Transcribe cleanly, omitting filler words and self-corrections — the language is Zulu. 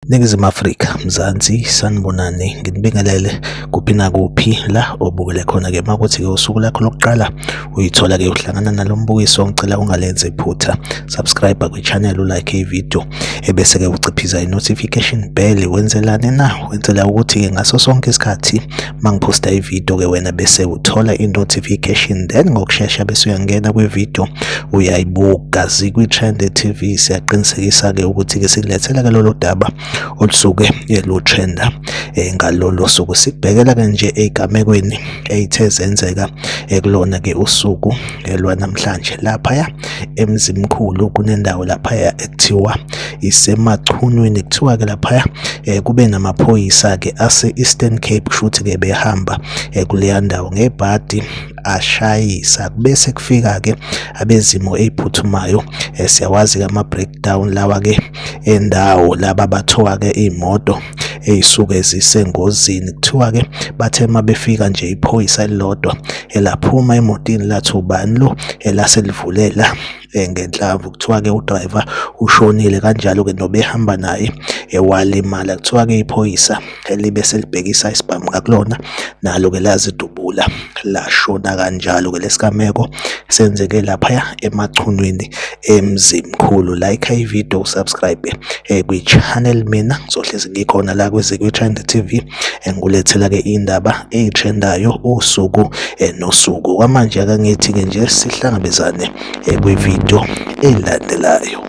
Ningizimu Afrika, Mzansi, sanibonani, nginibingelele kuphi nakuphi la obukele khona-ke makuthi-ke usuku lakho lokuqala uyithola-ke uhlangana nalo mbukiso, ngicela ungalenze iphutha, subscribe kwi-channel, ulike ividiyo ebese-ke uciphiza i-notification bell. Wenzelani na? Wenzela ukuthi-ke ngaso sonke isikhathi mangiphosta ividiyo-ke wena bese uthola i-notification, then ngokushesha bese uyangena kwividiyo uyayibuka kwi-Trend TV. Siyaqinisekisa-ke ukuthi-ke sikulethela-ke lolo daba olusuke lutrenda ngalolo suku. Sikubhekela-ke nje ey'gamekweni ey'the zenzeka kulona-ke usuku lwanamhlanje. Laphaya eMzimkhulu kunendawo laphaya ekuthiwa isemachunweni, kuthiwa-ke laphaya kube namaphoyisa-ke ase-Eastern Cape, kushuthi-ke behamba kuleya ndawo ngebhadi ashayisa, bese kufika-ke abezimo ey'phuthumayo. Siyawazi-ke ama-breakdown lawa-ke endawo laba bathoka-ke iy'moto ey'suke zisengozini. Kuthiwa-ke bathe uma befika nje iphoyisa elilodwa elaphuma emotini lathi ubani lo elaselivulele ngenhlamvu. Kuthiwa-ke udriver ushonile, kanjalo-ke nobehamba naye walimala. Kuthiwa-ke iphoyisa libe selibhekisa isibhamu ngakulona, nalo-ke lazidubula lashona kanjalo-ke. Lesigameko senzeke laphaya emachunweni eMzimkhulu. Like ividiyo, usubscribe kwi-channel. Mina ngizohlezi ngikhona la kwi-Trend TV ngikulethela-ke indaba ey'trendayo usuku nosuku. Kwamanje ake ngithi-ke nje sihlangabezane kwividiyo elandelayo.